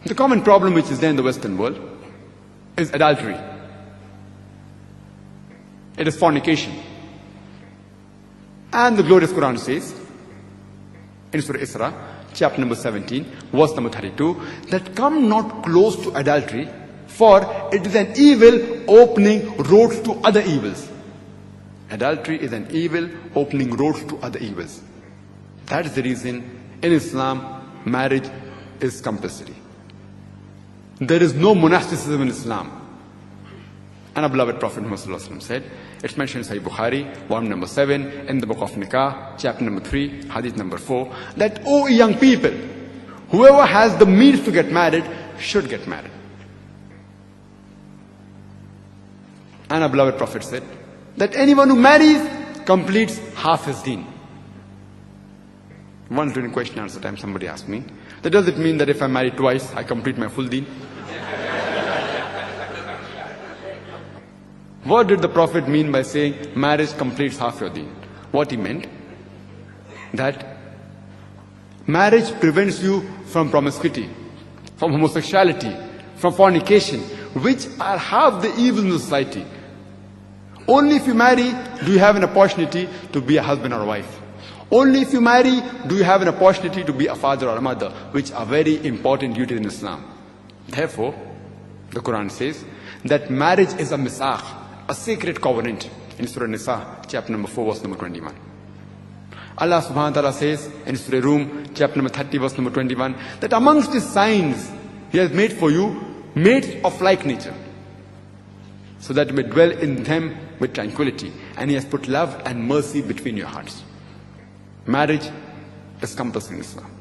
The common problem which is there in the Western world is adultery. It is fornication. And the glorious Quran says, in Surah Isra, chapter number 17, verse number 32, that come not close to adultery, for it is an evil opening roads to other evils. Adultery is an evil opening roads to other evils. That is the reason in Islam, marriage is compulsory. There is no monasticism in Islam. And our beloved Prophet Muhammad said, it's mentioned in Sahih Bukhari, volume number 7, in the book of Nikah, chapter number 3, hadith number 4, that, O young people, whoever has the means to get married should get married. And our beloved Prophet said that anyone who marries completes half his deen. Once during question and answer time, somebody asked me, that does it mean that if I marry twice, I complete my full deen? What did the Prophet mean by saying marriage completes half your deen? What he meant, that marriage prevents you from promiscuity, from homosexuality, from fornication, which are half the evils in society. Only if you marry do you have an opportunity to be a husband or a wife. Only if you marry do you have an opportunity to be a father or a mother, which are very important duties in Islam. Therefore, the Quran says that marriage is a misakh, a sacred covenant, in Surah Nisa, chapter number 4, verse number 21. Allah subhanahu wa ta'ala says in Surah Rum, chapter number 30, verse number 21, that amongst His signs He has made for you mates of like nature, so that you may dwell in them with tranquility, and He has put love and mercy between your hearts. Marriage is compulsory in Islam.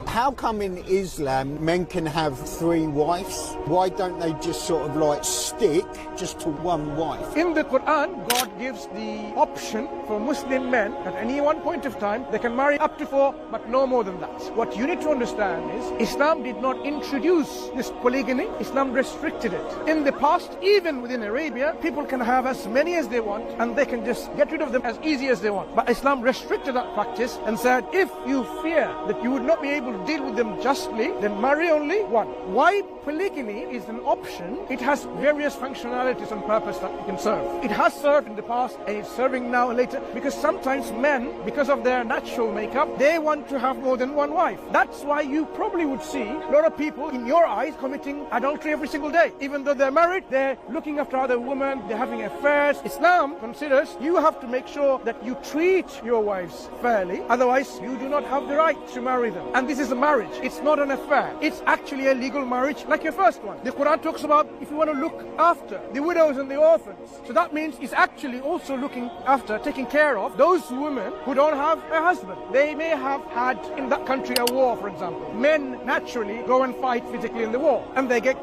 How come in Islam men can have 3 wives? Why don't they just sort of like stick just to one wife? In the Quran, God gives the option for Muslim men at any one point of time, they can marry up to 4, but no more than that. What you need to understand is Islam did not introduce this polygamy, Islam restricted it. In the past, even within Arabia, people can have as many as they want and they can just get rid of them as easy as they want. But Islam restricted that practice and said, if you fear that you would not be able to deal with them justly, then marry only one. Why polygamy is an option? It has various functionalities and purpose that it can serve. It has served in the past and it's serving now and later, because sometimes men, because of their natural makeup, they want to have more than one wife. That's why you probably would see a lot of people in your eyes committing adultery every single day. Even though they're married, they're looking after other women, they're having affairs. Islam considers you have to make sure that you treat your wives fairly, otherwise you do not have the right to marry them. And this is a marriage. It's not an affair. It's actually a legal marriage like your first one. The Quran talks about if you want to look after the widows and the orphans. So that means it's actually also looking after, taking care of those women who don't have a husband. They may have had in that country a war, for example. Men naturally go and fight physically in the war and they get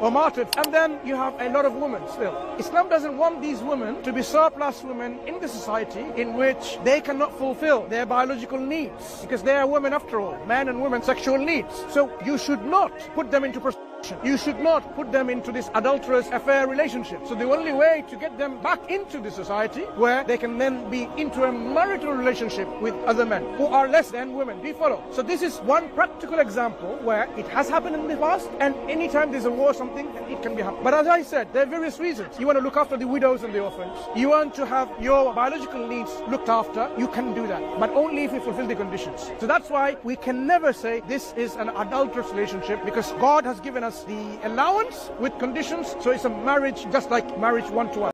or martyred, and then you have a lot of women still. Islam doesn't want these women to be surplus women in the society in which they cannot fulfill their biological needs, because they are women after all, men and women sexual needs. So you should not put them into prostitution. You should not put them into this adulterous affair relationship. So the only way to get them back into the society where they can then be into a marital relationship with other men who are less than women. Do you follow? So this is one practical example where it has happened in the past, and anytime there's a war or something, it can be happening. But as I said, there are various reasons. You want to look after the widows and the orphans. You want to have your biological needs looked after. You can do that, but only if you fulfill the conditions. So that's why we can never say this is an adulterous relationship, because God has given us the allowance with conditions. So it's a marriage just like marriage one to one.